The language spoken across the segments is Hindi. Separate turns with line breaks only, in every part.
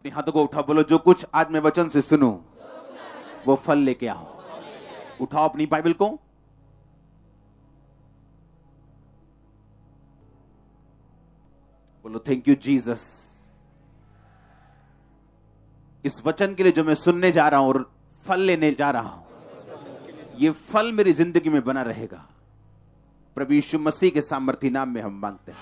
अपने हाथों को उठाओ, बोलो जो कुछ आज मैं वचन से सुनूं वो फल लेके आओ। उठाओ अपनी बाइबल को, बोलो थैंक यू जीसस, इस वचन के लिए जो मैं सुनने जा रहा हूं और फल लेने जा रहा हूं, ये फल मेरी जिंदगी में बना रहेगा। प्रभु यीशु मसीह के सामर्थी नाम में हम मांगते हैं।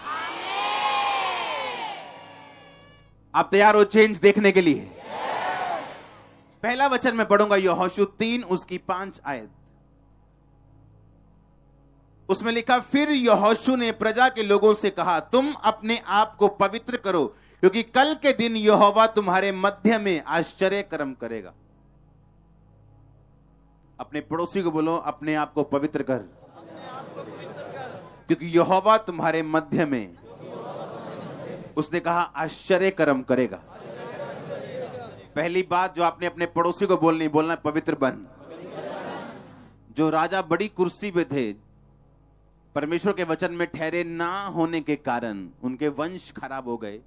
आप तैयार हो चेंज देखने के लिए? पहला वचन मैं पढ़ूंगा यहोशू 3 उसकी 5 आयत। उसमें लिखा, फिर यहोशू ने प्रजा के लोगों से कहा, तुम अपने आप को पवित्र करो, क्योंकि कल के दिन यहोवा तुम्हारे मध्य में आश्चर्य कर्म करेगा। अपने पड़ोसी को बोलो, अपने आप को पवित्र कर, क्योंकि यहोवा तुम्हारे मध्य में, उसने कहा, आश्चर्य कर्म करेगा। पहली बात जो आपने अपने पड़ोसी को बोलना, पवित्र बन। जो राजा बड़ी कुर्सी पे थे, परमेश्वर के वचन में ठहरे ना होने के कारण उनके वंश खराब हो गए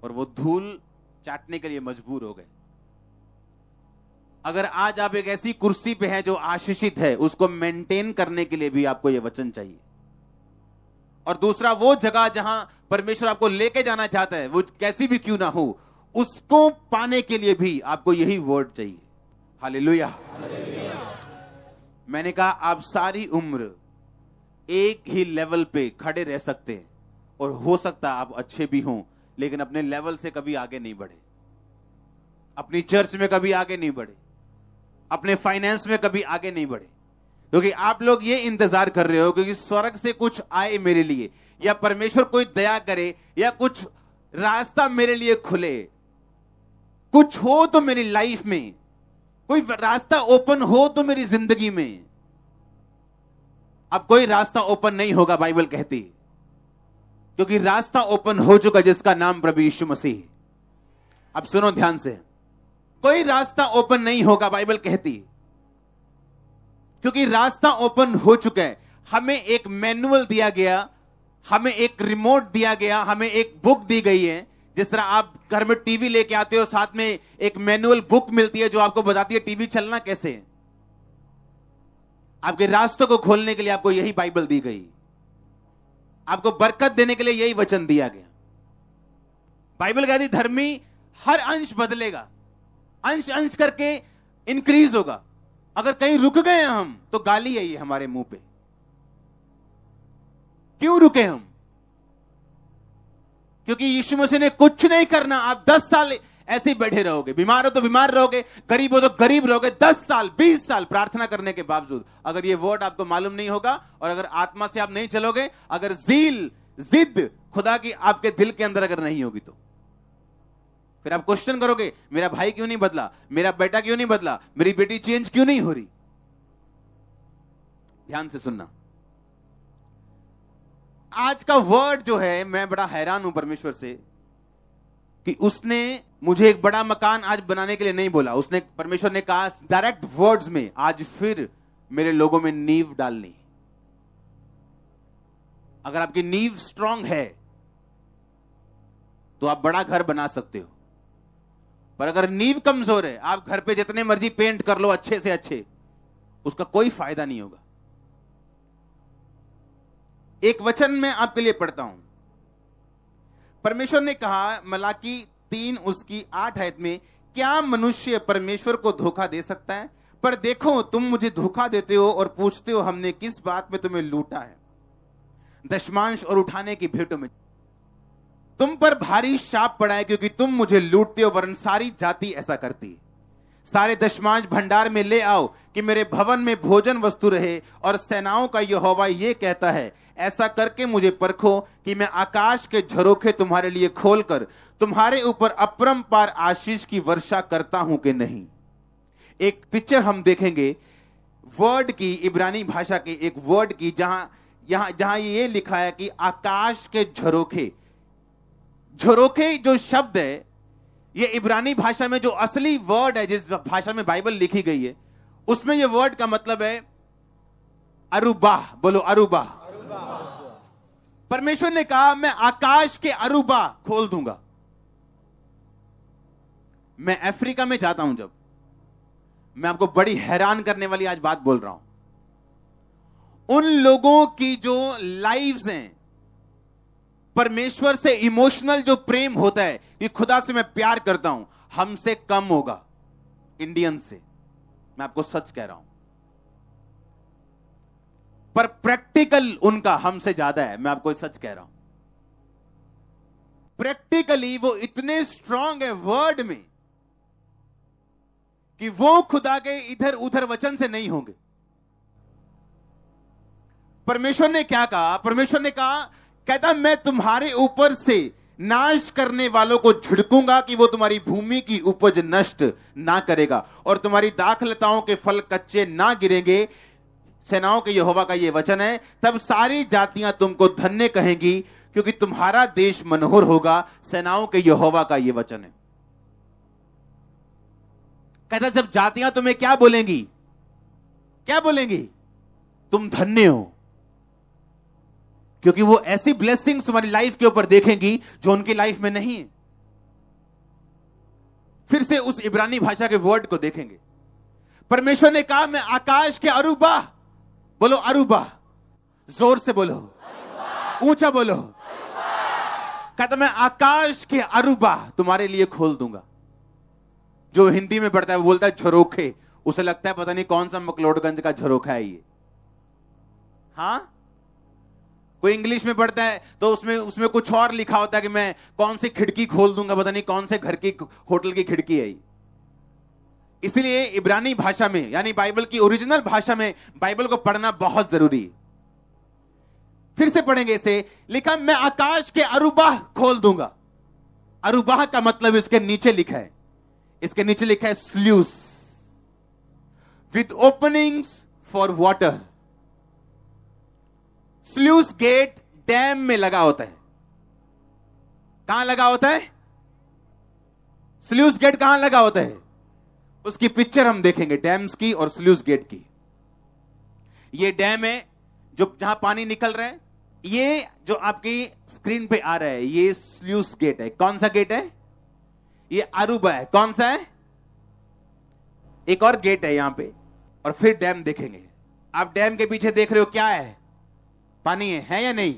और वो धूल चाटने के लिए मजबूर हो गए। अगर आज आप एक ऐसी कुर्सी पे हैं जो आशीषित है, उसको मेंटेन करने के लिए भी आपको यह वचन चाहिए। और दूसरा, वो जगह जहां परमेश्वर आपको लेके जाना चाहता है, वो कैसी भी क्यों ना हो, उसको पाने के लिए भी आपको यही वर्ड चाहिए। हालेलुया। मैंने कहा, आप सारी उम्र एक ही लेवल पे खड़े रह सकते हैं और हो सकता है आप अच्छे भी हों, लेकिन अपने लेवल से कभी आगे नहीं बढ़े, अपनी चर्च में कभी आगे नहीं बढ़े, अपने फाइनेंस में कभी आगे नहीं बढ़े, क्योंकि आप लोग ये इंतजार कर रहे हो क्योंकि स्वर्ग से कुछ आए मेरे लिए, या परमेश्वर कोई दया करे, या कुछ रास्ता मेरे लिए खुले, कुछ हो तो मेरी लाइफ में, कोई रास्ता ओपन हो तो मेरी जिंदगी में। अब कोई रास्ता ओपन नहीं होगा, बाइबल कहती, क्योंकि रास्ता ओपन हो चुका जिसका नाम प्रभु यीशु मसीह। अब सुनो ध्यान से, कोई रास्ता ओपन नहीं होगा, बाइबल कहती, क्योंकि रास्ता ओपन हो चुका है। हमें एक मैनुअल दिया गया, हमें एक रिमोट दिया गया, हमें एक बुक दी गई है। जिस तरह आप घर में टीवी लेके आते हो, साथ में एक मैनुअल बुक मिलती है जो आपको बताती है टीवी चलना कैसे है। आपके रास्तों को खोलने के लिए आपको यही बाइबल दी गई, आपको बरकत देने के लिए यही वचन दिया गया। बाइबल कहती, धर्मी हर अंश बदलेगा, अंश अंश करके इंक्रीज होगा। अगर कहीं रुक गए हम तो गाली है ये हमारे मुंह पे। क्यों रुके हम? क्योंकि यीशु मसीह ने कुछ नहीं करना। आप 10 साल ऐसे ही बैठे रहोगे, बीमार हो तो बीमार रहोगे, गरीब हो तो गरीब रहोगे, 10 साल 20 साल प्रार्थना करने के बावजूद। अगर ये वर्ड आपको मालूम नहीं होगा और अगर आत्मा से आप नहीं चलोगे, अगर जिद खुदा की आपके दिल के अंदर अगर नहीं होगी, तो फिर आप क्वेश्चन करोगे, मेरा भाई क्यों नहीं बदला, मेरा बेटा क्यों नहीं बदला, मेरी बेटी चेंज क्यों नहीं हो रही। ध्यान से सुनना, आज का वर्ड जो है, मैं बड़ा हैरान हूं परमेश्वर से कि उसने मुझे एक बड़ा मकान आज बनाने के लिए नहीं बोला। उसने, परमेश्वर ने कहा डायरेक्ट वर्ड्स में, आज फिर मेरे लोगों में नींव डालनी। अगर आपकी नींव स्ट्रांग है तो आप बड़ा घर बना सकते हो, पर अगर नींव कमजोर है, आप घर पे जितने मर्जी पेंट कर लो अच्छे से अच्छे, उसका कोई फायदा नहीं होगा। एक वचन मैं आपके लिए पढ़ता हूं। परमेश्वर ने कहा मलाकी 3 उसकी 8 आयत में, क्या मनुष्य परमेश्वर को धोखा दे सकता है? पर देखो, तुम मुझे धोखा देते हो और पूछते हो हमने किस बात में तुम्हें लूटा है। दशमांश और उठाने की भेंटों में तुम पर भारी शाप पड़ा है, क्योंकि तुम मुझे लूटते हो, वरन सारी जाति ऐसा करती है। सारे दशमांश भंडार में ले आओ कि मेरे भवन में भोजन वस्तु रहे। और सेनाओं का यहोवा ये कहता है, ऐसा करके मुझे परखो कि मैं आकाश के झरोखे तुम्हारे लिए खोलकर तुम्हारे ऊपर अपरंपार आशीष की वर्षा करता हूं कि नहीं। एक पिक्चर हम देखेंगे वर्ड की, इब्रानी भाषा के एक वर्ड की, जहां ये लिखा है कि आकाश के झरोखे। झरोखे जो शब्द है, ये इब्रानी भाषा में जो असली वर्ड है, जिस भाषा में बाइबल लिखी गई है, उसमें ये वर्ड का मतलब है अरुबाह। बोलो अरुबाह। परमेश्वर ने कहा मैं आकाश के अरुबा खोल दूंगा। मैं अफ्रीका में जाता हूं, जब मैं आपको बड़ी हैरान करने वाली आज बात बोल रहा हूं, उन लोगों की जो लाइव्स हैं, परमेश्वर से इमोशनल जो प्रेम होता है कि खुदा से मैं प्यार करता हूं, हमसे कम होगा इंडियन से। मैं आपको सच कह रहा हूं, पर प्रैक्टिकल उनका हमसे ज्यादा है। मैं आपको सच कह रहा हूं, प्रैक्टिकली वो इतने स्ट्रांग है वर्ड में कि वो खुदा के इधर उधर वचन से नहीं होंगे। परमेश्वर ने क्या कहा? परमेश्वर ने कहा, कहता मैं तुम्हारे ऊपर से नाश करने वालों को झिड़कूंगा कि वो तुम्हारी भूमि की उपज नष्ट ना करेगा और तुम्हारी दाखलताओं के फल कच्चे ना गिरेंगे। सेनाओं के यहोवा का यह वचन है, तब सारी जातियां तुमको धन्य कहेंगी क्योंकि तुम्हारा देश मनोहर होगा। सेनाओं के यहोवा का यह वचन है। कहता जब जातियां तुम्हें क्या बोलेंगी? क्या बोलेंगी? तुम धन्य हो, क्योंकि वो ऐसी ब्लेसिंग्स तुम्हारी लाइफ के ऊपर देखेंगी जो उनकी लाइफ में नहीं है। फिर से उस इब्रानी भाषा के वर्ड को देखेंगे। परमेश्वर ने कहा मैं आकाश के अरूबा, बोलो अरूबा, जोर से बोलो, ऊंचा बोलो। कहता मैं आकाश के अरूबा तुम्हारे लिए खोल दूंगा। जो हिंदी में पढ़ता है वो बोलता है झरोखे, उसे लगता है पता नहीं कौन सा मकलोडगंज का झरोखा है ये। हां, कोई इंग्लिश में पढ़ता है तो उसमें कुछ और लिखा होता है कि मैं कौन सी खिड़की खोल दूंगा, पता नहीं कौन से घर की होटल की खिड़की है। इसलिए इब्रानी भाषा में, यानी बाइबल की ओरिजिनल भाषा में बाइबल को पढ़ना बहुत जरूरी है। फिर से पढ़ेंगे इसे। लिखा मैं आकाश के अरूबा खोल दूंगा। अरूबा का मतलब इसके नीचे लिखा है, इसके नीचे लिखा है sluice with openings for water. Sluice gate dam में लगा होता है। कहां लगा होता है? स्ल्यूस गेट कहां लगा होता है? उसकी पिक्चर हम देखेंगे डैम्स की और स्ल्यूस गेट की। ये डैम है जो जहां पानी निकल रहा है। ये जो आपकी स्क्रीन पे आ रहा है ये स्ल्यूस गेट है। कौन सा गेट है? ये अरूबा है। कौन सा है? एक और गेट है यहां पे, और फिर डैम देखेंगे। आप डैम के पीछे देख रहे हो क्या है? पानी है या नहीं?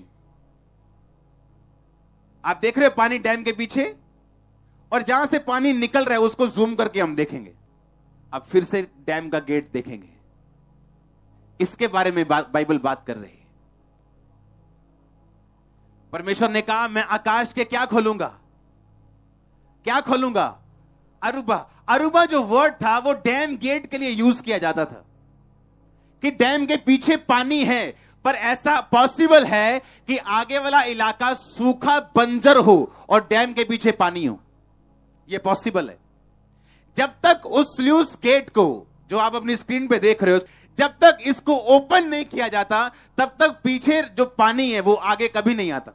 आप देख रहे हो पानी डैम के पीछे, और जहां से पानी निकल रहा है उसको जूम करके हम देखेंगे। अब फिर से डैम का गेट देखेंगे। इसके बारे में बाइबल बात कर रही है। परमेश्वर ने कहा मैं आकाश के क्या खोलूंगा? क्या खोलूंगा? अरूबा। अरूबा जो वर्ड था वो डैम गेट के लिए यूज किया जाता था कि डैम के पीछे पानी है, पर ऐसा पॉसिबल है कि आगे वाला इलाका सूखा बंजर हो और डैम के पीछे पानी हो। यह पॉसिबल है। जब तक उस स्ल्यूस गेट को जो आप अपनी स्क्रीन पे देख रहे हो, जब तक इसको ओपन नहीं किया जाता तब तक पीछे जो पानी है वो आगे कभी नहीं आता।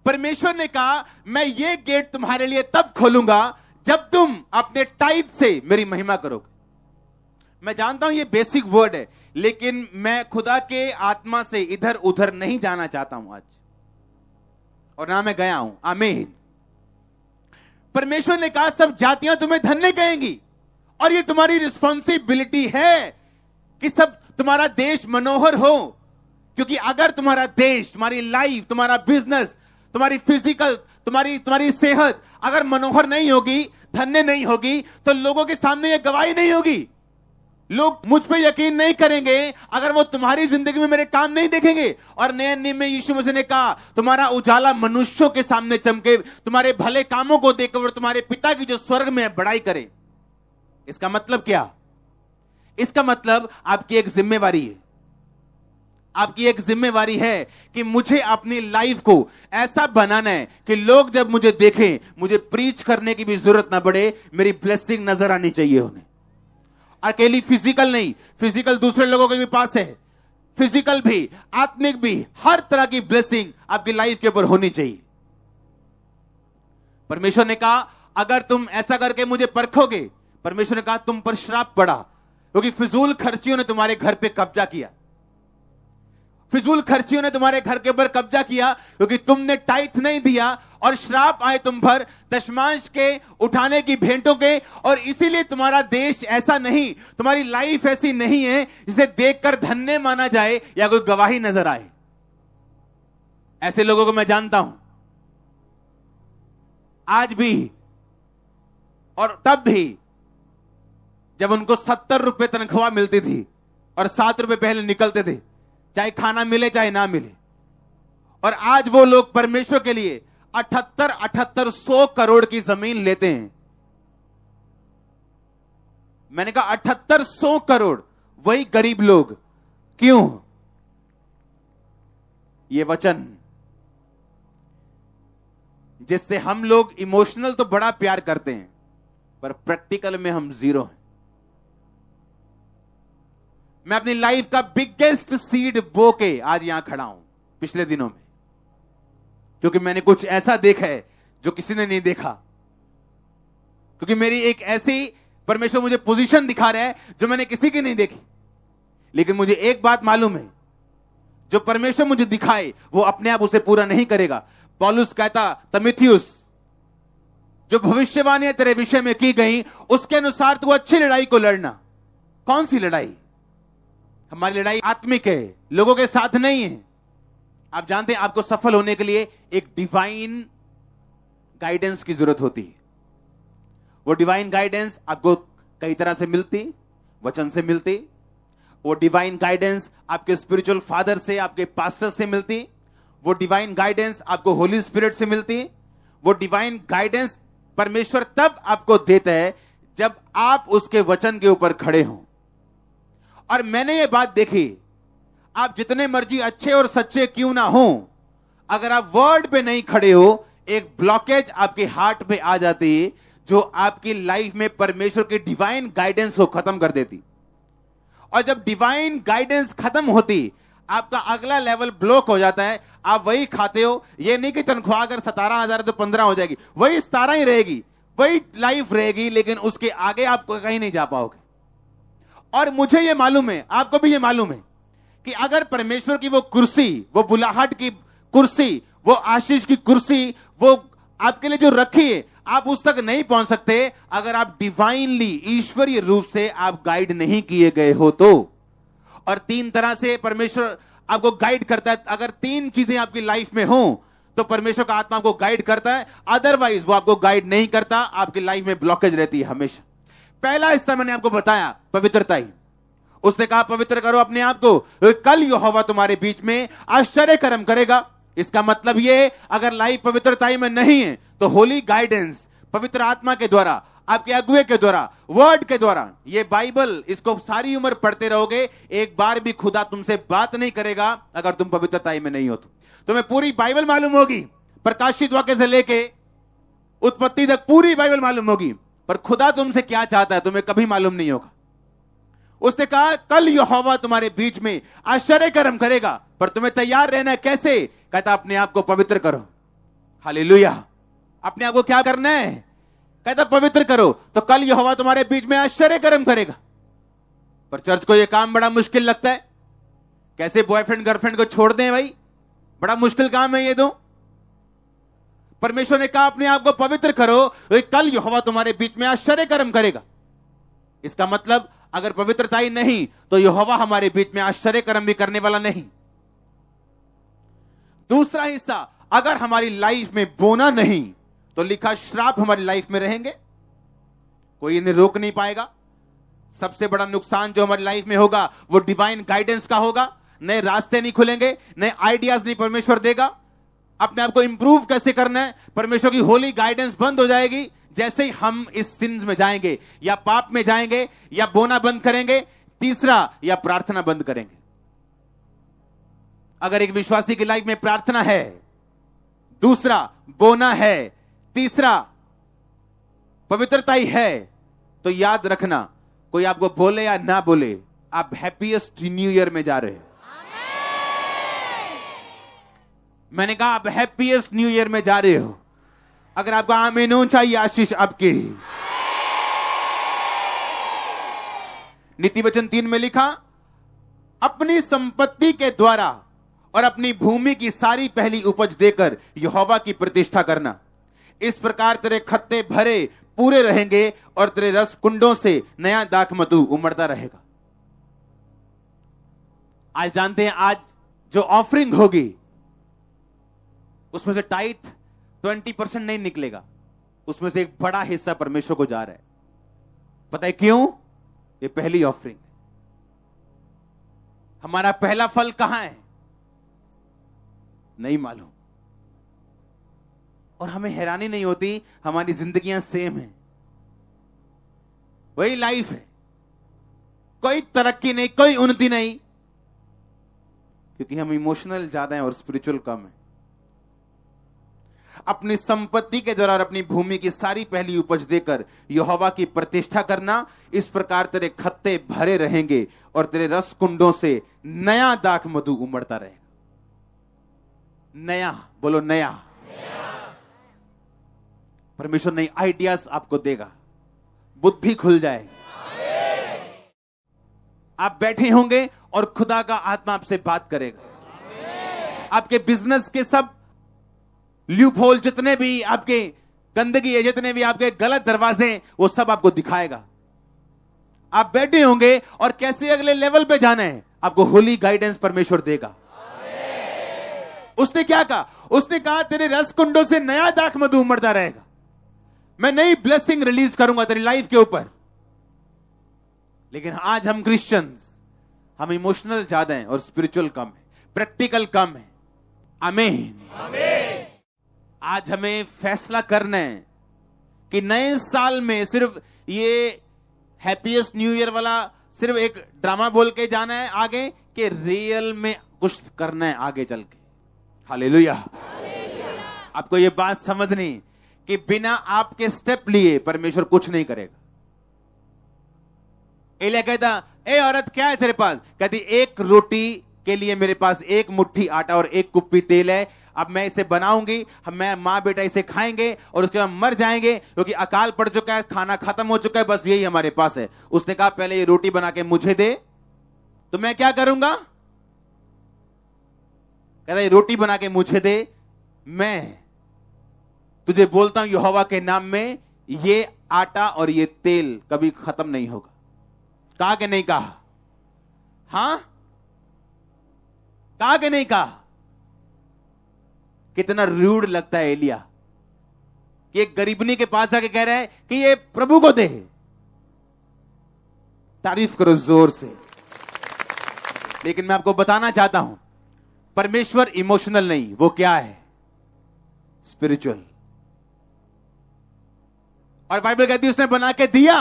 परमेश्वर ने कहा मैं ये गेट तुम्हारे लिए तब खोलूंगा जब तुम अपने टाइट से मेरी महिमा करोगे। मैं जानता हूं ये बेसिक वर्ड है, लेकिन मैं खुदा के आत्मा से इधर उधर नहीं जाना चाहता हूं आज, और ना मैं गया हूं। आमीन। परमेश्वर ने कहा सब जातियां तुम्हें धन्य कहेंगी, और ये तुम्हारी रिस्पॉन्सिबिलिटी है कि सब तुम्हारा देश मनोहर हो। क्योंकि अगर तुम्हारा देश, तुम्हारी लाइफ, तुम्हारा बिजनेस, तुम्हारी फिजिकल, तुम्हारी सेहत अगर मनोहर नहीं होगी, धन्य नहीं होगी, तो लोगों के सामने यह गवाही नहीं होगी। लोग मुझ पे यकीन नहीं करेंगे अगर वो तुम्हारी जिंदगी में मेरे काम नहीं देखेंगे। और नए नियम में यीशु मसीह ने कहा तुम्हारा उजाला मनुष्यों के सामने चमके, तुम्हारे भले कामों को देखकर तुम्हारे पिता की जो स्वर्ग में है बड़ाई करे। इसका मतलब क्या? इसका मतलब आपकी एक जिम्मेवारी है। आपकी एक जिम्मेवारी है कि मुझे अपनी लाइफ को ऐसा बनाना है कि लोग जब मुझे देखें, मुझे प्रीच करने की भी जरूरत ना पड़े, मेरी ब्लेसिंग नजर आनी चाहिए उन्हें। अकेली फिजिकल नहीं, फिजिकल दूसरे लोगों के भी पास है, फिजिकल भी, आत्मिक भी, हर तरह की ब्लेसिंग आपकी लाइफ के ऊपर होनी चाहिए। परमेश्वर ने कहा अगर तुम ऐसा करके मुझे परखोगे, परमेश्वर ने कहा तुम पर श्राप पड़ा, क्योंकि फिजूल खर्चियों ने तुम्हारे घर पे कब्जा किया। फिजूल खर्चियों ने तुम्हारे घर के ऊपर कब्जा किया क्योंकि तुमने टाइथ नहीं दिया, और श्राप आए तुम पर दशमांश के, उठाने की भेंटों के। और इसीलिए तुम्हारा देश ऐसा नहीं, तुम्हारी लाइफ ऐसी नहीं है जिसे देखकर धन्य माना जाए या कोई गवाही नजर आए। ऐसे लोगों को मैं जानता हूं आज भी और तब भी, जब उनको 70 रुपए तनख्वाह मिलती थी और 7 रुपए पहले निकलते थे, चाहे खाना मिले चाहे ना मिले। और आज वो लोग परमेश्वर के लिए 78-100 करोड़ की जमीन लेते हैं। मैंने कहा 78-100 करोड़, वही गरीब लोग। क्यों? ये वचन जिससे हम लोग इमोशनल तो बड़ा प्यार करते हैं, पर प्रैक्टिकल में हम जीरो हैं। मैं अपनी लाइफ का बिगेस्ट सीड बो के आज यहां खड़ा हूं पिछले दिनों में, क्योंकि मैंने कुछ ऐसा देखा है जो किसी ने नहीं देखा। क्योंकि मेरी एक ऐसी परमेश्वर मुझे पोजीशन दिखा रहा है जो मैंने किसी की नहीं देखी। लेकिन मुझे एक बात मालूम है, जो परमेश्वर मुझे दिखाए वो अपने आप उसे पूरा नहीं करेगा। पौलुस कहता, तिमुथियुस, जो भविष्यवाणियां तेरे विषय में की गई उसके अनुसार तू अच्छी लड़ाई को लड़ना। कौन सी लड़ाई? हमारी लड़ाई आत्मिक है, लोगों के साथ नहीं है। आप जानते हैं, आपको सफल होने के लिए एक डिवाइन गाइडेंस की जरूरत होती है। वो डिवाइन गाइडेंस आपको कई तरह से मिलती, वचन से मिलती। वो डिवाइन गाइडेंस आपके स्पिरिचुअल फादर से, आपके पास्टर से मिलती। वो डिवाइन गाइडेंस आपको होली स्पिरिट से मिलती। वो डिवाइन गाइडेंस परमेश्वर तब आपको देता है जब आप उसके वचन के ऊपर खड़े हों। और मैंने ये बात देखी, आप जितने मर्जी अच्छे और सच्चे क्यों ना हो, अगर आप वर्ड पे नहीं खड़े हो, एक ब्लॉकेज आपके हार्ट पे आ जाती है जो आपकी लाइफ में परमेश्वर की डिवाइन गाइडेंस को खत्म कर देती। और जब डिवाइन गाइडेंस खत्म होती, आपका अगला लेवल ब्लॉक हो जाता है। आप वही खाते हो। ये नहीं कि तनख्वाह अगर 17,000 तो 15 हो जाएगी, वही 17 ही रहेगी, वही लाइफ रहेगी, लेकिन उसके आगे आप कहीं नहीं जा पाओगे। और मुझे ये मालूम है, आपको भी ये मालूम है कि अगर परमेश्वर की वो कुर्सी, वो बुलाहट की कुर्सी, वो आशीष की कुर्सी, वो आपके लिए जो रखी है, आप उस तक नहीं पहुंच सकते अगर आप डिवाइनली, ईश्वरीय रूप से आप गाइड नहीं किए गए हो तो। और 3 तरह से परमेश्वर आपको गाइड करता है। अगर 3 चीजें आपकी लाइफ में हो तो परमेश्वर का आत्मा आपको गाइड करता है, अदरवाइज वो आपको गाइड नहीं करता। आपकी लाइफ में ब्लॉकेज रहती है हमेशा। पहला हिस्सा मैंने आपको बताया, पवित्रता ही। उसने कहा पवित्र करो अपने आप को, कल यहोवा तुम्हारे बीच में आश्चर्य कर्म करेगा। इसका मतलब ये, अगर लाइफ पवित्रता में नहीं है तो होली गाइडेंस, पवित्र आत्मा के द्वारा, आपके अगुए के द्वारा, वर्ड के द्वारा, ये बाइबल, इसको सारी उम्र पढ़ते रहोगे, एक बार भी खुदा तुमसे बात नहीं करेगा अगर तुम पवित्रता में नहीं हो तो। तुम्हें पूरी बाइबल मालूम होगी, प्रकाशित वाक्य से लेके उत्पत्ति तक पूरी बाइबल मालूम होगी, पर खुदा तुमसे क्या चाहता है तुम्हें कभी मालूम नहीं होगा। उसने कहा कल यहोवा तुम्हारे बीच में आश्चर्य कर्म करेगा, पर तुम्हें तैयार रहना है। कैसे? कहता अपने आप को पवित्र करो। हालेलुया। अपने आप को क्या करना है? कहता पवित्र करो, तो कल यहोवा तुम्हारे बीच में आश्चर्य कर्म करेगा। पर चर्च को यह काम बड़ा मुश्किल लगता है। कैसे बॉयफ्रेंड गर्लफ्रेंड को छोड़ दें भाई? बड़ा मुश्किल काम है ये तो। परमेश्वर ने कहा अपने आप को पवित्र करो, कल यहोवा तुम्हारे बीच में आश्चर्य कर्म करेगा। इसका मतलब अगर पवित्रता ही नहीं तो यहोवा हमारे बीच में आश्चर्य कर्म भी करने वाला नहीं। दूसरा हिस्सा, अगर हमारी लाइफ में बोना नहीं तो लिखा श्राप हमारी लाइफ में रहेंगे, कोई इन्हें रोक नहीं पाएगा। सबसे बड़ा नुकसान जो हमारी लाइफ में होगा वो डिवाइन गाइडेंस का होगा। नए रास्ते नहीं खुलेंगे, नए आइडियाज नहीं परमेश्वर देगा। अपने आप को इंप्रूव कैसे करना है, परमेश्वर की होली गाइडेंस बंद हो जाएगी जैसे ही हम इस सिंस में जाएंगे, या पाप में जाएंगे, या बोना बंद करेंगे। तीसरा, या प्रार्थना बंद करेंगे। अगर एक विश्वासी की लाइफ में प्रार्थना है, दूसरा बोना है, तीसरा पवित्रता ही है, तो याद रखना, कोई आपको बोले या ना बोले, आप हैप्पीएस्ट न्यू ईयर में जा रहे हैं। मैंने कहा आप हैप्पीएस्ट न्यू ईयर में जा रहे हो। अगर आपको आमीन चाहिए, आशीष आपकी। नीति वचन 3 में लिखा, अपनी संपत्ति के द्वारा और अपनी भूमि की सारी पहली उपज देकर यहोवा की प्रतिष्ठा करना। इस प्रकार तेरे खत्ते भरे पूरे रहेंगे और तेरे रस कुंडों से नया दाखमधु उमड़ता रहेगा। आज जानते हैं, आज जो ऑफरिंग होगी उसमें से टाइथ 20% नहीं निकलेगा, उसमें से एक बड़ा हिस्सा परमेश्वर को जा रहा है। पता है क्यों? ये पहली ऑफरिंग है। हमारा पहला फल कहां है नहीं मालूम, और हमें हैरानी नहीं होती, हमारी जिंदगियां सेम हैं, वही लाइफ है, कोई तरक्की नहीं, कोई उन्नति नहीं, क्योंकि हम इमोशनल ज्यादा हैं और स्पिरिचुअल कम है। अपनी संपत्ति के द्वारा अपनी भूमि की सारी पहली उपज देकर यहोवा की प्रतिष्ठा करना। इस प्रकार तेरे खत्ते भरे रहेंगे और तेरे रस कुंडों से नया दाखमधु उमड़ता रहेगा। नया, बोलो नया। परमेश्वर नई आइडियाज आपको देगा, बुद्धि खुल जाएगी। आप बैठे होंगे और खुदा का आत्मा आपसे बात करेगा। आपके बिजनेस के सब ल्यूप होल, जितने भी आपके गंदगी है, जितने भी आपके गलत दरवाजे, वो सब आपको दिखाएगा। आप बैठे होंगे और कैसे अगले लेवल पे जाना है आपको होली गाइडेंस परमेश्वर देगा। उसने क्या कहा? उसने कहा तेरे रस कुंडों से नया दाखमधु उमड़ता रहेगा। मैं नई ब्लेसिंग रिलीज करूंगा तेरी लाइफ के ऊपर। लेकिन आज हम क्रिश्चियंस, हम इमोशनल ज्यादा हैं और स्पिरिचुअल कम है, प्रैक्टिकल कम है। आमीन। आज हमें फैसला करना है कि नए साल में सिर्फ ये हैप्पीएस्ट न्यू ईयर वाला सिर्फ एक ड्रामा बोल के जाना है आगे, कि रियल में कुछ करना है आगे चल के। हालेलुया। आपको ये बात समझनी कि बिना आपके स्टेप लिए परमेश्वर कुछ नहीं करेगा। एलिया कहता, ए औरत क्या है तेरे पास? कहती, एक रोटी के लिए मेरे पास एक मुट्ठी आटा और एक कुप्पी तेल है। अब मैं इसे बनाऊंगी, मैं मां बेटा इसे खाएंगे और उसके बाद मर जाएंगे, क्योंकि अकाल पड़ चुका है, खाना खत्म हो चुका है, बस यही हमारे पास है। उसने कहा पहले ये रोटी बना के मुझे दे, तो मैं क्या करूंगा? कहता ये रोटी बना के मुझे दे, मैं तुझे बोलता हूं यहोवा के नाम में ये आटा और ये तेल कभी खत्म नहीं होगा। कहा कि नहीं कहा? हां, कहा कि नहीं कहा? कितना रूड लगता है एलिया कि एक गरीबनी के पास आके कह रहा है कि ये प्रभु को दे। तारीफ करो जोर से। लेकिन मैं आपको बताना चाहता हूं, परमेश्वर इमोशनल नहीं, वो क्या है? स्पिरिचुअल। और बाइबल कहती है उसने बना के दिया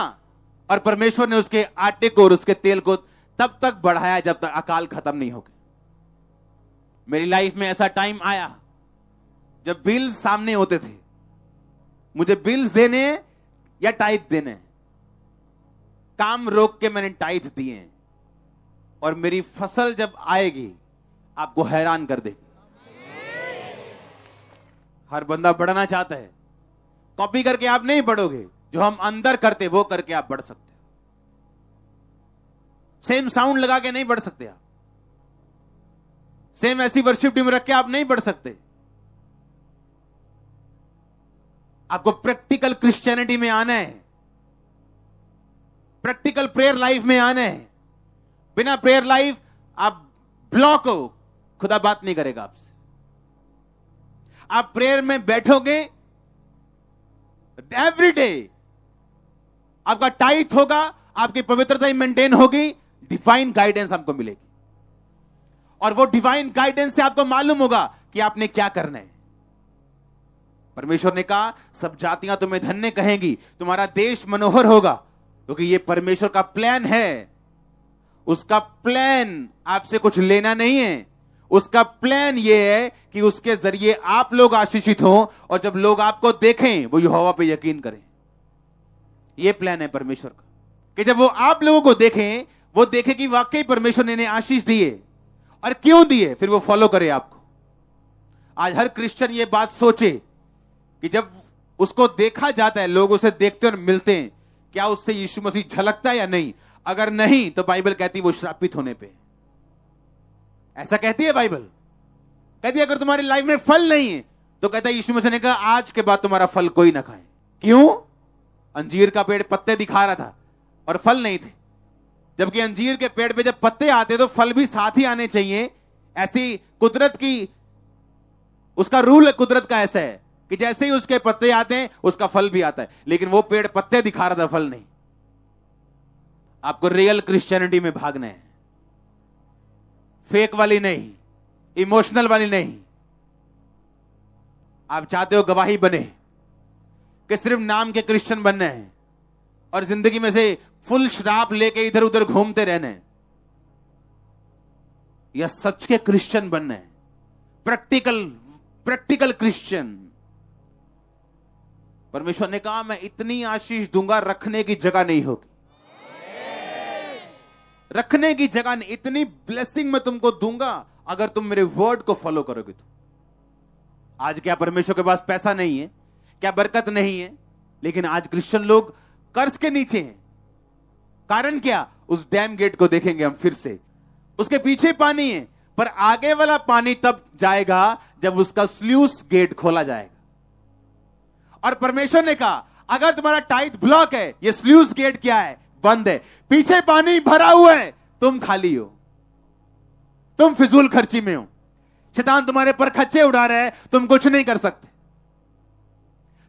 और परमेश्वर ने उसके आटे को और उसके तेल को तब तक बढ़ाया जब तक अकाल खत्म नहीं हो गया। मेरी लाइफ में ऐसा टाइम आया जब बिल्स सामने होते थे, मुझे बिल्स देने या टाइथ देने, काम रोक के मैंने टाइथ दिए, और मेरी फसल जब आएगी आपको हैरान कर देगी। हर बंदा बढ़ना चाहता है, कॉपी करके आप नहीं बढ़ोगे, जो हम अंदर करते वो करके आप बढ़ सकते हो। सेम साउंड लगा के नहीं बढ़ सकते आप, सेम ऐसी वर्शिप टीम रख के आप नहीं बढ़ सकते। आपको प्रैक्टिकल क्रिश्चियनिटी में आना है, प्रैक्टिकल प्रेयर लाइफ में आना है। बिना प्रेयर लाइफ आप ब्लॉक हो, खुदा बात नहीं करेगा आपसे। आप प्रेयर में बैठोगे एवरी डे, आपका टाइट होगा, आपकी पवित्रता मेंटेन होगी, डिवाइन गाइडेंस आपको मिलेगी, और वो डिवाइन गाइडेंस से आपको मालूम होगा कि आपने क्या करना है। परमेश्वर ने कहा सब जातियां तुम्हें धन्य कहेंगी, तुम्हारा देश मनोहर होगा, क्योंकि ये परमेश्वर का प्लान है। उसका प्लान आपसे कुछ लेना नहीं है, उसका प्लान यह है कि उसके जरिए आप लोग आशीषित हों, और जब लोग आपको देखें वो यहोवा पे यकीन करें। यह प्लान है परमेश्वर का, कि जब वो आप लोगों को देखें, वो देखे कि वाकई परमेश्वर ने इन्हें आशीष दिए, और क्यों दिए, फिर वो फॉलो करे आपको। आज हर क्रिश्चियन ये बात सोचे कि जब उसको देखा जाता है, लोग उसे देखते और मिलते हैं, क्या उससे यीशु मसीह झलकता है या नहीं? अगर नहीं तो बाइबल कहती है वो श्रापित होने पे। ऐसा कहती है बाइबल। कहती अगर तुम्हारी लाइफ में फल नहीं है, तो कहता यीशु मसीह ने कहा आज के बाद तुम्हारा फल कोई ना खाए। क्यों? अंजीर का पेड़ पत्ते दिखा रहा था और फल नहीं थे, जबकि अंजीर के पेड़ पे जब पत्ते आते तो फल भी साथ ही आने चाहिए। ऐसी कुदरत की, उसका रूल है कुदरत का ऐसा है कि जैसे ही उसके पत्ते आते हैं उसका फल भी आता है, लेकिन वो पेड़ पत्ते दिखा रहा था, फल नहीं। आपको रियल क्रिश्चियनिटी में भागना है, फेक वाली नहीं, इमोशनल वाली नहीं। आप चाहते हो गवाही बने कि सिर्फ नाम के क्रिश्चियन बनना है और जिंदगी में से फुल शराब लेके इधर उधर घूमते रहना है, या सच के क्रिश्चियन बनना है, प्रैक्टिकल क्रिश्चियन। परमेश्वर ने कहा मैं इतनी आशीष दूंगा रखने की जगह नहीं होगी, रखने की जगह नहीं, इतनी ब्लेसिंग मैं तुमको दूंगा अगर तुम मेरे वर्ड को फॉलो करोगे तो। आज क्या परमेश्वर के पास पैसा नहीं है, क्या बरकत नहीं है, लेकिन आज क्रिश्चियन लोग कर्ज के नीचे हैं। कारण क्या? उस डैम गेट को देखेंगे हम फिर से, उसके पीछे पानी है, पर आगे वाला पानी तब जाएगा जब उसका स्लूस गेट खोला जाएगा। और परमेश्वर ने कहा अगर तुम्हारा टाइट ब्लॉक है, ये स्लूस गेट क्या है? बंद है, पीछे पानी भरा हुआ है, तुम खाली हो, तुम फिजूल खर्ची में हो, शैतान तुम्हारे पर खच्चे उड़ा रहा है, तुम कुछ नहीं कर सकते।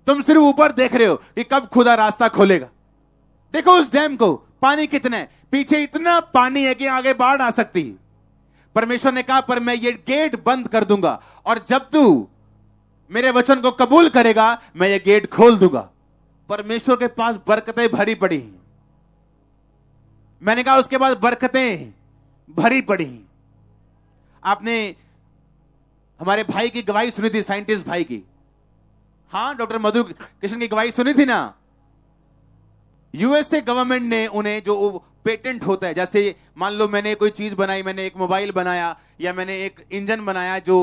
तुम सिर्फ ऊपर देख रहे हो कि कब खुदा रास्ता खोलेगा। देखो उस डैम को, पानी कितना है, पीछे इतना पानी है कि आगे बाढ़ आ सकती है। परमेश्वर ने कहा पर मैं ये गेट बंद कर दूंगा और जब तू मेरे वचन को कबूल करेगा मैं ये गेट खोल दूंगा। परमेश्वर के पास बरकतें भरी पड़ी हैं। मैंने कहा उसके बाद बरकतें भरी पड़ी। आपने हमारे भाई की गवाही सुनी थी, साइंटिस्ट भाई की, हां डॉक्टर मधु कृष्ण की गवाही सुनी थी ना। यूएसए गवर्नमेंट ने उन्हें जो पेटेंट होता है, जैसे मान लो मैंने कोई चीज बनाई, मैंने एक मोबाइल बनाया या मैंने एक इंजन बनाया जो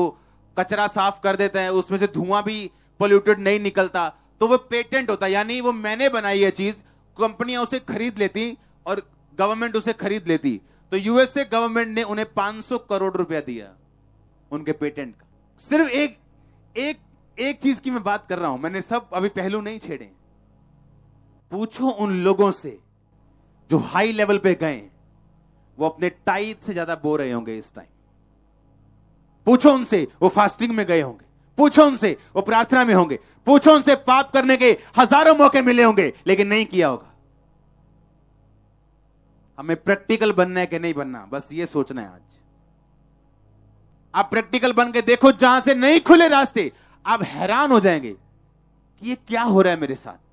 कचरा साफ कर देता है, उसमें से धुआं भी पोल्यूटेड नहीं निकलता, तो वो पेटेंट होता है। यानी वो मैंने बनाई है चीज, कंपनियां उसे खरीद लेती और गवर्नमेंट उसे खरीद लेती। तो यूएसए गवर्नमेंट ने उन्हें 500 करोड़ रुपया दिया उनके पेटेंट का। सिर्फ एक चीज की मैं बात कर रहा हूं, मैंने सब अभी पहलू नहीं छेड़े। पूछो उन लोगों से जो हाई लेवल पे गए, वो अपने टाइट से ज्यादा बो रहे होंगे इस टाइम। पूछो उनसे, वो फास्टिंग में गए होंगे, पूछो उनसे वो प्रार्थना में होंगे, पूछो उनसे पाप करने के हजारों मौके मिले होंगे लेकिन नहीं किया होगा। हमें प्रैक्टिकल बनना है कि नहीं बनना, बस ये सोचना है आज। आप प्रैक्टिकल बन के देखो, जहां से नहीं खुले रास्ते आप हैरान हो जाएंगे कि ये क्या हो रहा है मेरे साथ।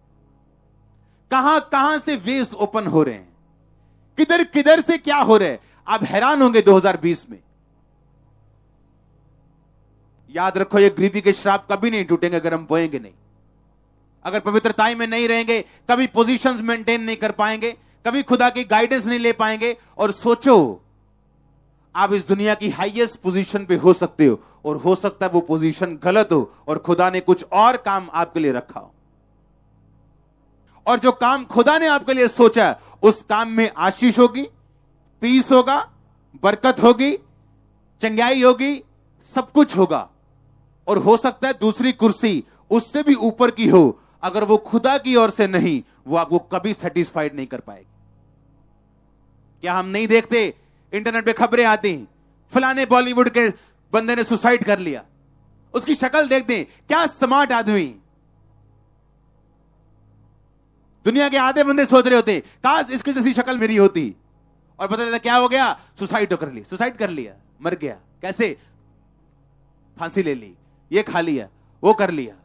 कहां कहां से वेज ओपन हो रहे हैं, किधर किधर से क्या हो रहा है, आप हैरान होंगे 2020 में। याद रखो ये गरीबी के श्राप कभी नहीं टूटेंगे अगर हम बोएंगे नहीं, अगर पवित्रताई में नहीं रहेंगे, कभी पोजीशंस मेंटेन नहीं कर पाएंगे, कभी खुदा की गाइडेंस नहीं ले पाएंगे। और सोचो आप इस दुनिया की हाईएस्ट पोजीशन पे हो सकते हो और हो सकता है वो पोजीशन गलत हो और खुदा ने कुछ और काम आपके लिए रखा हो, और जो काम खुदा ने आपके लिए सोचा उस काम में आशीष होगी, पीस होगा, बरकत होगी, चंगाई होगी, सब कुछ होगा। और हो सकता है दूसरी कुर्सी उससे भी ऊपर की हो, अगर वो खुदा की ओर से नहीं, वो आपको कभी सेटिस्फाइड नहीं कर पाएगी। क्या हम नहीं देखते इंटरनेट पे खबरें आती हैं, फलाने बॉलीवुड के बंदे ने सुसाइड कर लिया, उसकी शक्ल देख दें, क्या स्मार्ट आदमी। दुनिया के आधे बंदे सोच रहे होते काश इसकी जैसी शक्ल मेरी होती, और पता चला क्या हो गया, सुसाइड तो कर ली, सुसाइड कर लिया, मर गया। कैसे? फांसी ले ली, ये खा लिया, वो कर लिया।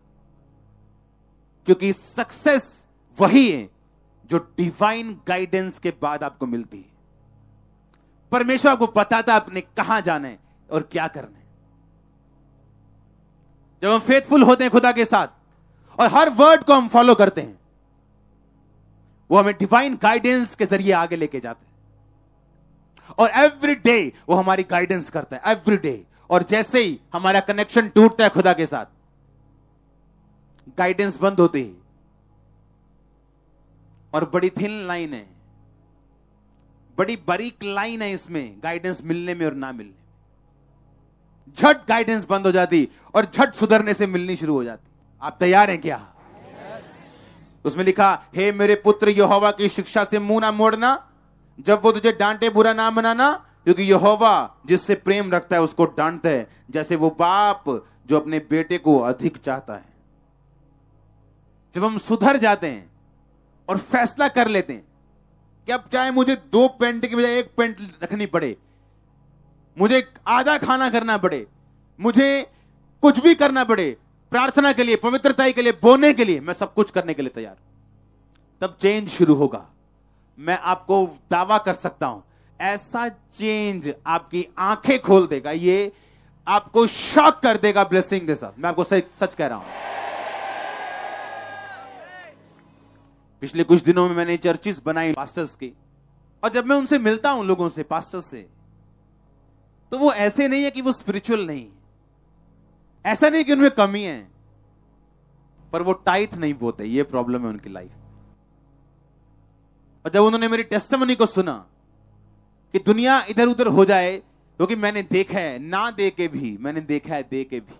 क्योंकि सक्सेस वही है जो डिवाइन गाइडेंस के बाद आपको मिलती है। परमेश्वर आपको बताता आपने कहां जाना है और क्या करना है। जब हम फेथफुल होते हैं खुदा के साथ और हर वर्ड को हम फॉलो करते हैं, वो हमें डिवाइन गाइडेंस के जरिए आगे लेके जाते हैं। और एवरी डे वो हमारी गाइडेंस करता है, एवरी डे। और जैसे ही हमारा कनेक्शन टूटता है खुदा के साथ, गाइडेंस बंद होती है। और बड़ी थिन लाइन है, बड़ी बारीक लाइन है इसमें, गाइडेंस मिलने में और ना मिलने में। झट गाइडेंस बंद हो जाती और झट सुधरने से मिलनी शुरू हो जाती। आप तैयार हैं क्या? उसमें लिखा, हे मेरे पुत्र यहोवा की शिक्षा से मुंह ना मोड़ना, जब वो तुझे डांटे बुरा ना मनाना, क्योंकि यहोवा जिससे प्रेम रखता है उसको डांटता है, जैसे वो बाप जो अपने बेटे को अधिक चाहता है। जब हम सुधर जाते हैं और फैसला कर लेते हैं कि अब चाहे मुझे 2 पेंट की बजाय 1 पेंट रखनी पड़े, मुझे आधा खाना करना पड़े, मुझे कुछ भी करना पड़े, प्रार्थना के लिए, पवित्रता के लिए, बोने के लिए, मैं सब कुछ करने के लिए तैयार, तब चेंज शुरू होगा। मैं आपको दावा कर सकता हूं, ऐसा चेंज आपकी आंखें खोल देगा, ये आपको शॉक कर देगा ब्लेसिंग के साथ। मैं आपको सच कह रहा हूं। पिछले कुछ दिनों में मैंने चर्चिस बनाई पास्टर्स की, और जब मैं उनसे मिलता हूं, लोगों से, पास्टर्स से, तो वो ऐसे नहीं है कि वो स्पिरिचुअल नहीं, ऐसा नहीं कि उनमें कमी है, पर वो टाइट नहीं बोते, ये प्रॉब्लम है उनकी लाइफ। और जब उन्होंने मेरी टेस्टिमनी को सुना कि दुनिया इधर उधर हो जाए, क्योंकि मैंने देखा है ना दे के भी, मैंने देखा है दे के भी,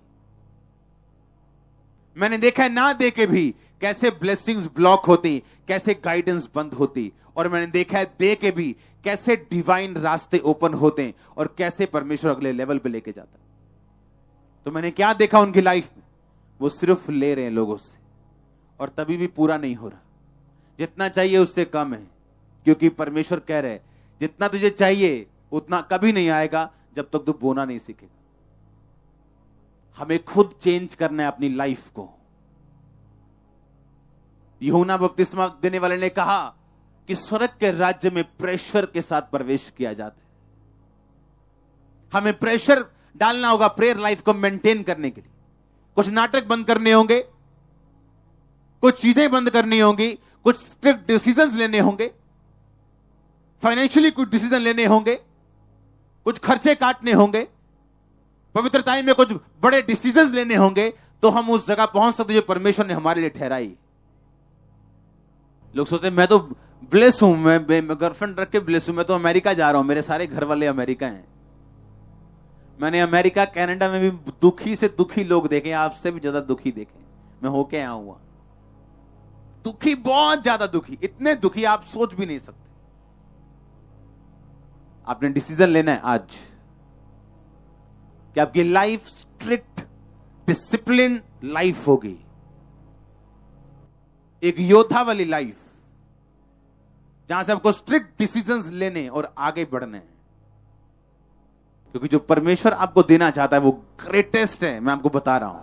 मैंने देखा है ना दे के भी कैसे ब्लेसिंग्स ब्लॉक होती, कैसे गाइडेंस बंद होती, और मैंने देखा है दे के भी कैसे डिवाइन रास्ते ओपन होते और कैसे परमेश्वर अगले लेवल पे लेके जाता। तो मैंने क्या देखा उनकी लाइफ में, वो सिर्फ ले रहे हैं लोगों से, और तभी भी पूरा नहीं हो रहा। जितना चाहिए उससे कम है, क्योंकि परमेश्वर कह रहे जितना तुझे चाहिए उतना कभी नहीं आएगा जब तक तू बोना नहीं सीखेगा। हमें खुद चेंज करना है अपनी लाइफ को। यूहन्ना बपतिस्मा देने वाले ने कहा कि स्वर्ग के राज्य में प्रेशर के साथ प्रवेश किया जाता है। हमें प्रेशर डालना होगा प्रेयर लाइफ को मेंटेन करने के लिए। कुछ नाटक बंद करने होंगे, कुछ चीजें बंद करनी होंगी, कुछ स्ट्रिक्ट डिसीजंस लेने होंगे, फाइनेंशियली कुछ डिसीजन लेने होंगे, कुछ खर्चे काटने होंगे, पवित्रता में कुछ बड़े डिसीजंस लेने होंगे, तो हम उस जगह पहुंच सकते जो परमेश्वर ने हमारे लिए ठहराई। लोग सोचते हैं मैं तो ब्लेस हूं, मैं गर्लफ्रेंड रख के ब्लेस हूं, मैं तो अमेरिका जा रहा हूं, मेरे सारे घर वाले अमेरिका हैं। मैंने अमेरिका कनाडा में भी दुखी से दुखी लोग देखे, आपसे भी ज्यादा दुखी देखे। मैं होके आया हुआ दुखी, बहुत ज्यादा दुखी, इतने दुखी आप सोच भी नहीं सकते। आपने डिसीजन लेना है आज कि आपकी लाइफ स्ट्रिक्ट डिसिप्लिन लाइफ होगी, एक योद्धा वाली लाइफ, जहां से आपको स्ट्रिक्ट डिसीजंस लेने और आगे बढ़ने हैं। क्योंकि जो परमेश्वर आपको देना चाहता है वो ग्रेटेस्ट है, मैं आपको बता रहा हूं।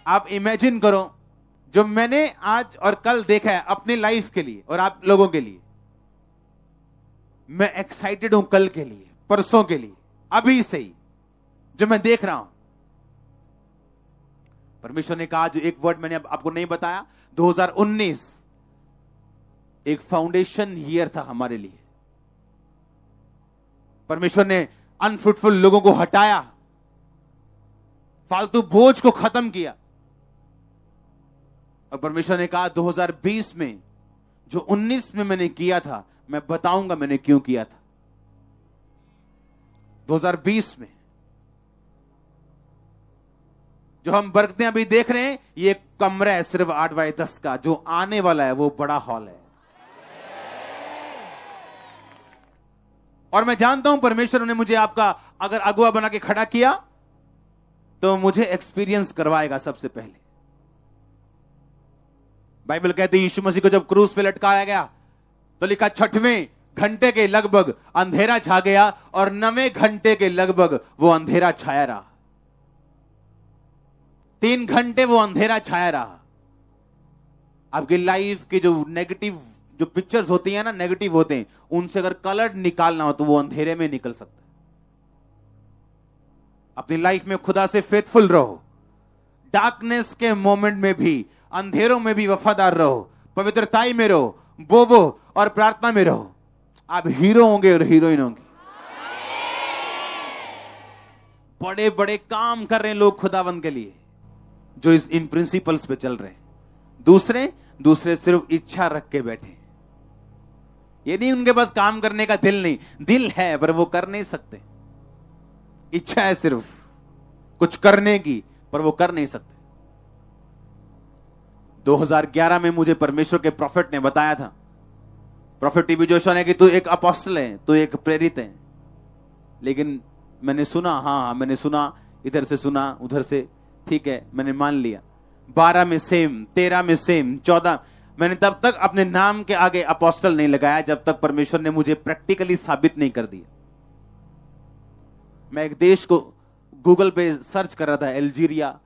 आप इमेजिन करो, जो मैंने आज और कल देखा है अपनी लाइफ के लिए और आप लोगों के लिए, मैं एक्साइटेड हूं कल के लिए, परसों के लिए, अभी से ही जो मैं देख रहा हूं। परमेश्वर ने कहा, जो एक वर्ड मैंने आपको नहीं बताया, 2019 एक फाउंडेशन ईयर था हमारे लिए। परमेश्वर ने अनफ्रूटफुल लोगों को हटाया, फालतू बोझ को खत्म किया, और परमेश्वर ने कहा 2020 में जो 19 में मैंने किया था, मैं बताऊंगा मैंने क्यों किया था। 2020 में जो हम बरकतें अभी देख रहे हैं, ये कमरा है सिर्फ 8x10 का, जो आने वाला है वो बड़ा हॉल है। और मैं जानता हूं परमेश्वर ने मुझे आपका अगर अगुआ बना के खड़ा किया तो मुझे एक्सपीरियंस करवाएगा सबसे पहले। बाइबल कहती है यीशु मसीह को जब क्रूस पे लटकाया गया तो लिखा 6वें घंटे के लगभग अंधेरा छा गया और 9वें घंटे के लगभग वो अंधेरा छाया रहा। 3 घंटे वो अंधेरा छाया रहा। आपकी लाइफ की जो नेगेटिव जो पिक्चर्स होती हैं ना, नेगेटिव होते हैं, उनसे अगर कलर निकालना हो तो वो अंधेरे में निकल सकता है। अपनी लाइफ में खुदा से फेथफुल रहो, डार्कनेस के मोमेंट में भी, अंधेरों में भी वफादार रहो, पवित्रताई में रहो, बोवो और प्रार्थना में रहो। आप हीरो होंगे और हीरोइन होंगे। बड़े बड़े काम कर रहे हैं लोग खुदावंद के लिए, जो इन प्रिंसिपल्स पे चल रहे हैं। दूसरे सिर्फ इच्छा रख के बैठे। ये नहीं उनके पास काम करने का दिल नहीं, दिल है पर वो कर नहीं सकते। इच्छा है सिर्फ कुछ करने की, पर वो कर नहीं सकते। 2011 में मुझे परमेश्वर के प्रॉफिट ने बताया था, प्रॉफिट टीबी जोशुआ ने, कि तू एक अपोस्टल है, तू एक प्रेरित है। लेकिन मैंने सुना, हाँ मैंने सुना, इधर से सुना उधर से, ठीक है मैंने मान लिया। 12 में सेम, 13 में सेम, 14, मैंने तब तक अपने नाम के आगे अपोस्टल नहीं लगाया जब तक परमेश्वर ने मुझे प्रैक्टिकली साबित नहीं कर दिया। मैं एक देश को गूगल पे सर्च कर रहा था, अल्जीरिया,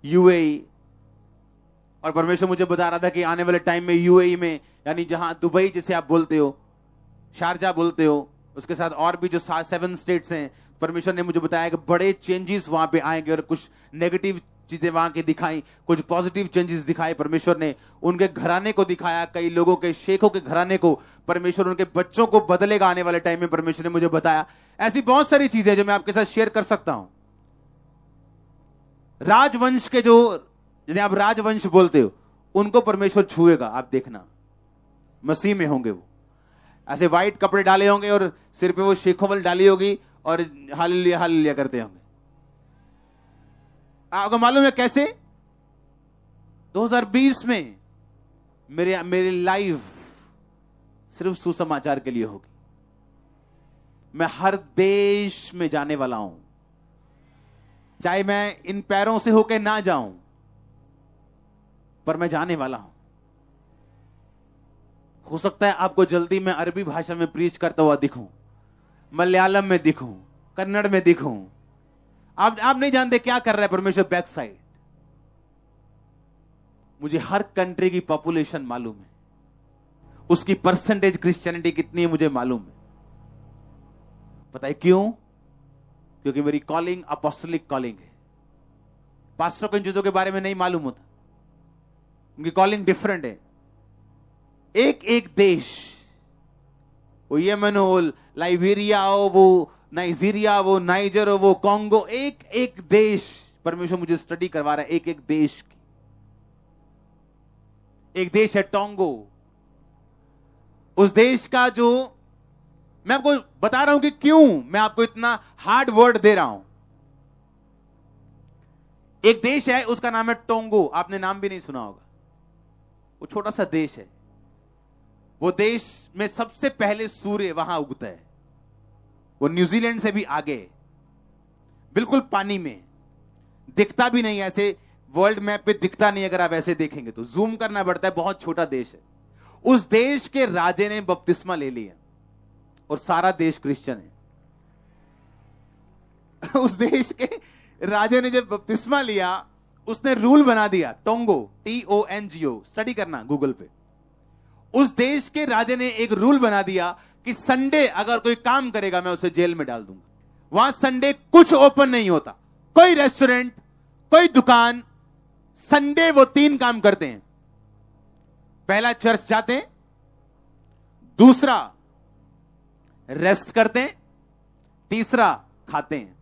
यूएई, और परमेश्वर मुझे बता रहा था कि आने वाले टाइम में यूएई में, यानी जहां दुबई जिसे आप बोलते हो, शारजा बोलते हो, उसके साथ और भी जो 7 स्टेट्स हैं, परमेश्वर ने मुझे बताया कि बड़े चेंजेस वहां पे आएंगे। और कुछ नेगेटिव चीजें वहां की दिखाई, कुछ पॉजिटिव चेंजेस दिखाए। परमेश्वर ने उनके घराने को दिखाया, कई लोगों के, शेखों के घराने को। परमेश्वर उनके बच्चों को बदलेगा आने वाले टाइम में, परमेश्वर ने मुझे बताया। ऐसी बहुत सारी चीजें जो मैं आपके साथ शेयर कर सकता हूं। राजवंश के जो, जिसे आप राजवंश बोलते हो, उनको परमेश्वर छुएगा, आप देखना। मसीह में होंगे वो, ऐसे व्हाइट कपड़े डाले होंगे और सिर पे वो शेखोवल डाली होगी और हालेलुया हालेलुया करते होंगे। आपको मालूम है कैसे? 2020 में मेरी लाइफ सिर्फ सुसमाचार के लिए होगी। मैं हर देश में जाने वाला हूं, चाहे मैं इन पैरों से होकर ना जाऊं, पर मैं जाने वाला हूं। हो सकता है आपको जल्दी मैं अरबी भाषा में प्रीच करता हुआ दिखूं, मलयालम में दिखूं, कन्नड़ में दिखूं। आप नहीं जानते क्या कर रहा है परमेश्वर बैक साइड। मुझे हर कंट्री की पॉपुलेशन मालूम है, उसकी परसेंटेज क्रिश्चियनिटी कितनी है मुझे मालूम है। पता है क्यों? क्योंकि मेरी कॉलिंग अपोस्टलिक कॉलिंग है। पास्टर को इन चीजों के बारे में नहीं मालूम होता, उनकी कॉलिंग डिफरेंट है। एक एक देश, वो यमन हो, लाइबेरिया हो, वो नाइजीरिया, वो नाइजर हो, वो कॉन्गो, एक एक देश परमेश्वर मुझे स्टडी करवा रहा है, एक एक देश की। एक देश है टोंगो, उस देश का जो, मैं आपको बता रहा हूं कि क्यों मैं आपको इतना हार्ड वर्ड दे रहा हूं। एक देश है, उसका नाम है टोंगो, आपने नाम भी नहीं सुना होगा। वो छोटा सा देश है। वो देश में सबसे पहले सूर्य वहां उगता है। वो न्यूजीलैंड से भी आगे, बिल्कुल पानी में, दिखता भी नहीं, ऐसे वर्ल्ड मैप पे दिखता नहीं। अगर आप ऐसे देखेंगे तो जूम करना पड़ता है, बहुत छोटा देश है। उस देश के राजे ने बपतिस्मा ले लिया और सारा देश क्रिश्चियन है। उस देश के राजे ने जब बपतिस्मा लिया, उसने रूल बना दिया, टोंगो, TONGO, स्टडी करना गूगल पे। उस देश के राजे ने एक रूल बना दिया कि संडे अगर कोई काम करेगा मैं उसे जेल में डाल दूंगा। वहां संडे कुछ ओपन नहीं होता, कोई रेस्टोरेंट, कोई दुकान। संडे वो 3 काम करते हैं। पहला, चर्च जाते हैं, दूसरा रेस्ट करते हैं, तीसरा खाते हैं।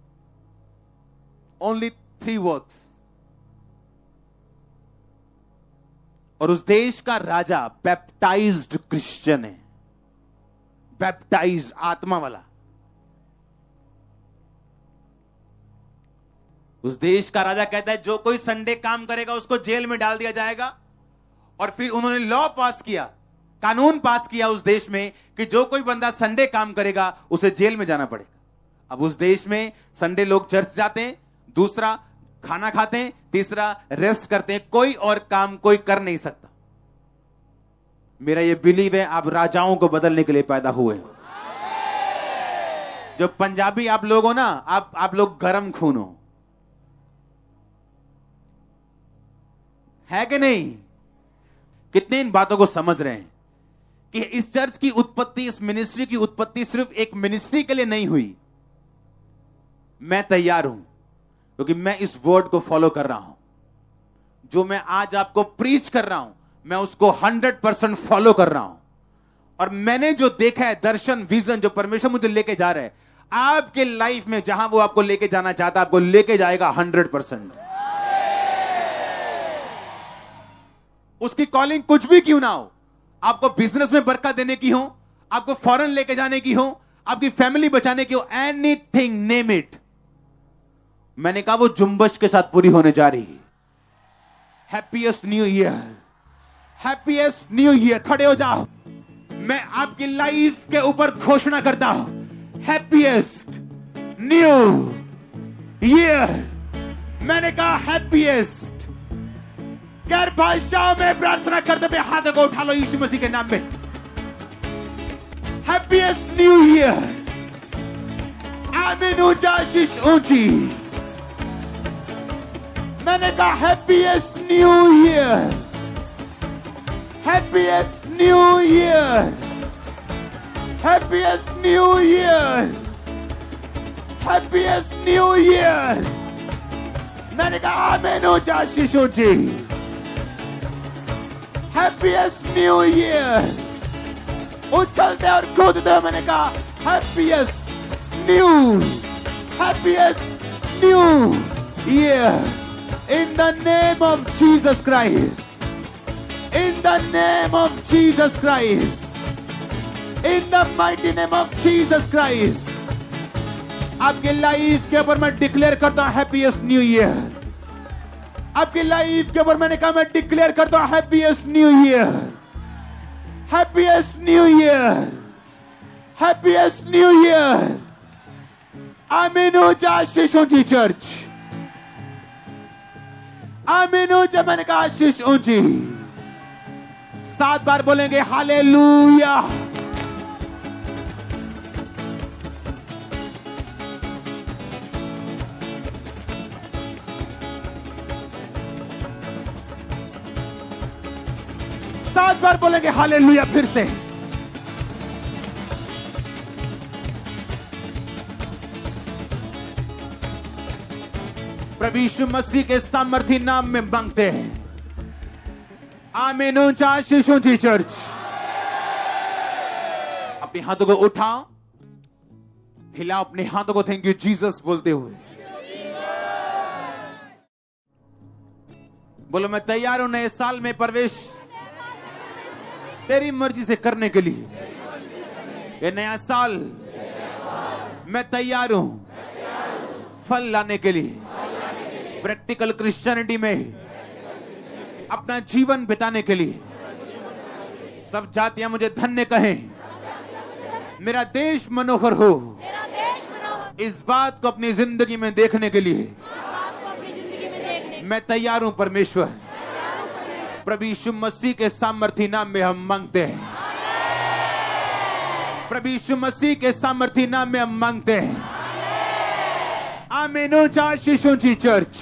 Only 3 works. और उस देश का राजा बैप्टाइज्ड क्रिश्चियन है, बैप्टाइज, आत्मा वाला। उस देश का राजा कहता है जो कोई संडे काम करेगा उसको जेल में डाल दिया जाएगा। और फिर उन्होंने लॉ पास किया, कानून पास किया उस देश में कि जो कोई बंदा संडे काम करेगा उसे जेल में जाना पड़ेगा। अब उस देश में संडे लोग चर्च जाते हैं, दूसरा खाना खाते हैं, तीसरा रेस्ट करते हैं। कोई और काम कोई कर नहीं सकता। मेरा यह बिलीव है आप राजाओं को बदलने के लिए पैदा हुए हो। जो पंजाबी आप लोग हो ना, आप लोग गरम खून हो, है कि नहीं? कितने इन बातों को समझ रहे हैं कि इस चर्च की उत्पत्ति, इस मिनिस्ट्री की उत्पत्ति सिर्फ एक मिनिस्ट्री के लिए नहीं हुई। मैं तैयार हूं क्योंकि मैं इस वर्ड को फॉलो कर रहा हूं। जो मैं आज आपको प्रीच कर रहा हूं, मैं उसको 100% फॉलो कर रहा हूं। और मैंने जो देखा है, दर्शन, विजन जो परमेश्वर मुझे लेके जा रहा है, आपके लाइफ में जहां वो आपको लेके जाना चाहता है, आपको लेके जाएगा 100%। उसकी कॉलिंग कुछ भी क्यों ना हो, आपको बिजनेस में बरकत देने की हो, आपको फॉरेन लेके जाने की हो, आपकी फैमिली बचाने की हो, एनीथिंग, नेम इट, मैंने कहा वो जुम्बश के साथ पूरी होने जा रही है। Happiest new year, happiest new year. खड़े हो जाओ, मैं आपकी लाइफ के ऊपर घोषणा करता हूं, हैप्पीएस्ट न्यू ईयर। मैंने कहा हैप्पीएस्ट। गैर भाषाओं में प्रार्थना करते हुए हाथों को उठा लो यीशु मसीह के नाम में। Happiest new year. आमीन। ऊंचा शीश ऊंची। मैंने कहा happiest new year, happiest new year, happiest new year, happiest new year. मैंने कहा आमीन। ऊंचा शीश ऊंची। Happiest new year. उछलते और कूदते मैंने कहा happiest new, happiest new year. In the name of Jesus Christ, in the name of Jesus Christ, in the mighty name of Jesus Christ, आपके लाइफ के ऊपर मैं डिक्लेयर करता हूं हैप्पीएस्ट न्यू ईयर। आपकी लाइफ के ऊपर मैंने कहा मैं डिक्लेयर करता हूं happiest new year, happiest new year, happiest new year. आमीन। ऊंचा शीश ऊंची चर्च। आमीन। ऊंचा। मैंने कहा शीश ऊंची। 7 बार बोलेंगे हालेलुया। सात बार बोलेंगे हालेलुया फिर से। प्रभु यीशु मसीह के सामर्थी नाम में मांगते हैं। आमीन। ऊंचा शीश ऊंची चर्च। अपने हाथों को उठाओ, हिलाओ अपने हाथों को थैंक यू जीसस बोलते हुए। बोलो मैं तैयार हूं नए साल में प्रवेश तेरी मर्जी से करने के लिए। ये नया साल मैं तैयार हूं फल लाने के लिए, प्रैक्टिकल क्रिश्चियनिटी में अपना जीवन बिताने के लिए। सब जातियां मुझे धन्य कहें, मेरा देश मनोहर हो, इस बात को अपनी जिंदगी में देखने के लिए मैं तैयार हूं परमेश्वर। प्रभु यीशु मसीह के सामर्थी नाम में हम मांगते हैं। प्रभु यीशु मसीह के सामर्थी नाम में हम मांगते हैं। आमीन। ऊंचा शीश ऊंची चर्च।